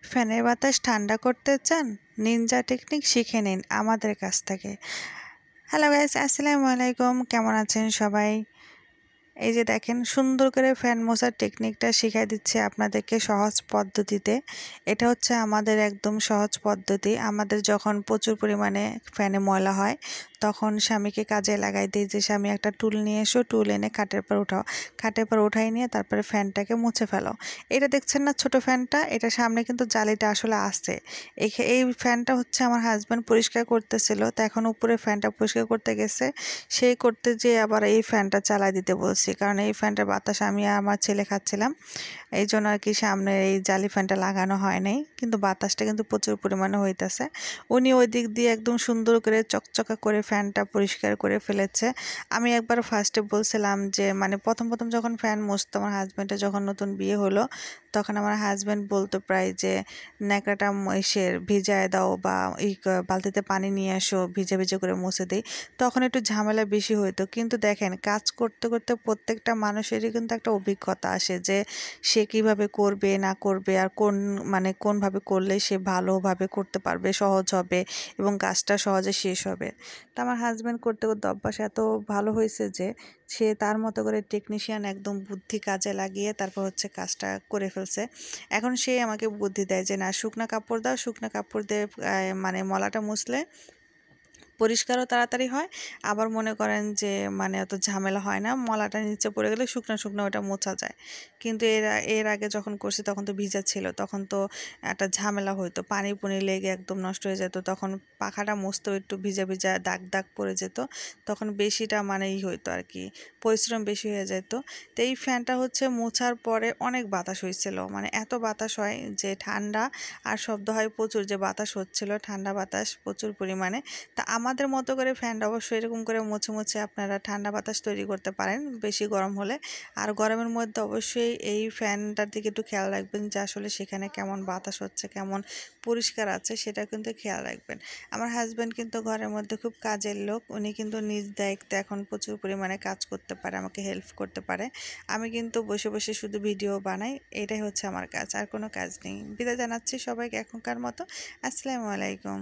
ফ্যানের বাতাস ঠান্ডা করতে চান? নিনজা টেকনিক শিখে নিন আমাদের কাছ থেকে। হ্যালো গাইস, আসসালামু আলাইকুম। কেমন আছেন সবাই? এই যে দেখেন, সুন্দর করে ফ্যান মোছার টেকনিকটা শিখাই দিচ্ছে আপনাদেরকে সহজ পদ্ধতিতে। এটা হচ্ছে আমাদের একদম সহজ পদ্ধতি। আমাদের যখন প্রচুর পরিমাণে ফ্যানে ময়লা হয় তখন স্বামীকে কাজে লাগাই দিই যে, স্বামী একটা টুল নিয়ে এসো, টুল এনে খাটের পর উঠাও, খাটের পর উঠাই নিয়ে তারপরে ফ্যানটাকে মুছে ফেলো। এটা দেখছেন না ছোট ফ্যানটা, এটা সামনে কিন্তু জালিটা আসলে আসছে। এই ফ্যানটা হচ্ছে আমার হাজব্যান্ড পরিষ্কার করতেছিল, তো এখন উপরে ফ্যানটা পরিষ্কার করতে গেছে, সেই করতে যেয়ে আবার এই ফ্যানটা চালাই দিতে বলছি, কারণ এই ফ্যানটার বাতাস আমি আর আমার ছেলে খাচ্ছিলাম। এই জন্য আর কি সামনে এই জালি ফ্যানটা লাগানো হয় নাই, কিন্তু বাতাসটা কিন্তু প্রচুর পরিমাণে হইতেছে। উনি ওই দিক দিয়ে একদম সুন্দর করে চকচকা করে ফ্যানটা পরিষ্কার করে ফেলেছে। আমি একবার ফার্স্টে বলছিলাম যে, মানে প্রথম প্রথম যখন ফ্যান মুছতো আমার হাজব্যান্ডের, যখন নতুন বিয়ে হলো তখন আমার হাজব্যান্ড বলতো প্রায় যে, ন্যাকড়াটা ইসের ভিজায় দাও বা বালতিতে পানি নিয়ে আসো, ভিজে ভিজে করে মুছে দিই। তখন একটু ঝামেলা বেশি হইতো, কিন্তু দেখেন কাজ করতে করতে প্রত্যেকটা মানুষেরই কিন্তু একটা অভিজ্ঞতা আসে যে সে কিভাবে করবে না করবে, আর কোনভাবে করলে সে ভালোভাবে করতে পারবে, সহজ হবে এবং কাজটা সহজে শেষ হবে। তো আমার হাজব্যান্ড করতে করতে অভ্যাস এত ভালো হয়েছে যে সে তার মতো করে টেকনিশিয়ান একদম বুদ্ধি কাজে লাগিয়ে তারপর হচ্ছে কাজটা করে ফেলছে। এখন সে আমাকে বুদ্ধি দেয় যে, না, শুকনা কাপড় দাও, শুকনা কাপড় দিয়ে মলাটা মুছলে পরিষ্কারও তাড়াতাড়ি হয়। আবার মনে করেন যে অত ঝামেলা হয় না, মলাটা নিচে পড়ে গেলে শুকনো শুকনো ওটা মোছা যায়। কিন্তু এর আগে যখন করছি তখন তো ভিজা ছিল, তখন তো একটা ঝামেলা হইতো, পানি পুনি লেগে একদম নষ্ট হয়ে যেত, তখন পাখাটা মুছতেও একটু ভিজা ভিজা দাগ দাগ পড়ে যেত, তখন বেশিটা হইতো আর কি, পরিশ্রম বেশি হয়ে যেত। তো এই ফ্যানটা হচ্ছে মোছার পরে অনেক বাতাস হয়েছিল, এত বাতাস হয় যে ঠান্ডা, আর শব্দ হয় প্রচুর, যে বাতাস হচ্ছিল ঠান্ডা বাতাস প্রচুর পরিমাণে। তা আমাদের মতো করে ফ্যানটা অবশ্যই এরকম করে মুছে মুছে আপনারা ঠান্ডা বাতাস তৈরি করতে পারেন বেশি গরম হলে। আর গরমের মধ্যে অবশ্যই এই ফ্যানটার দিকে একটু খেয়াল রাখবেন যে আসলে সেখানে কেমন বাতাস হচ্ছে, কেমন পরিষ্কার আছে, সেটা কিন্তু খেয়াল রাখবেন। আমার হাজব্যান্ড কিন্তু ঘরের মধ্যে খুব কাজের লোক, উনি কিন্তু নিজ দায়িত্বে এখন প্রচুর পরিমাণে কাজ করতে পারে, আমাকে হেল্প করতে পারে। আমি কিন্তু বসে বসে শুধু ভিডিও বানাই, এটাই হচ্ছে আমার কাজ, আর কোনো কাজ নেই। বিদায় জানাচ্ছি সবাইকে এখনকার মতো। আসসালামু আলাইকুম।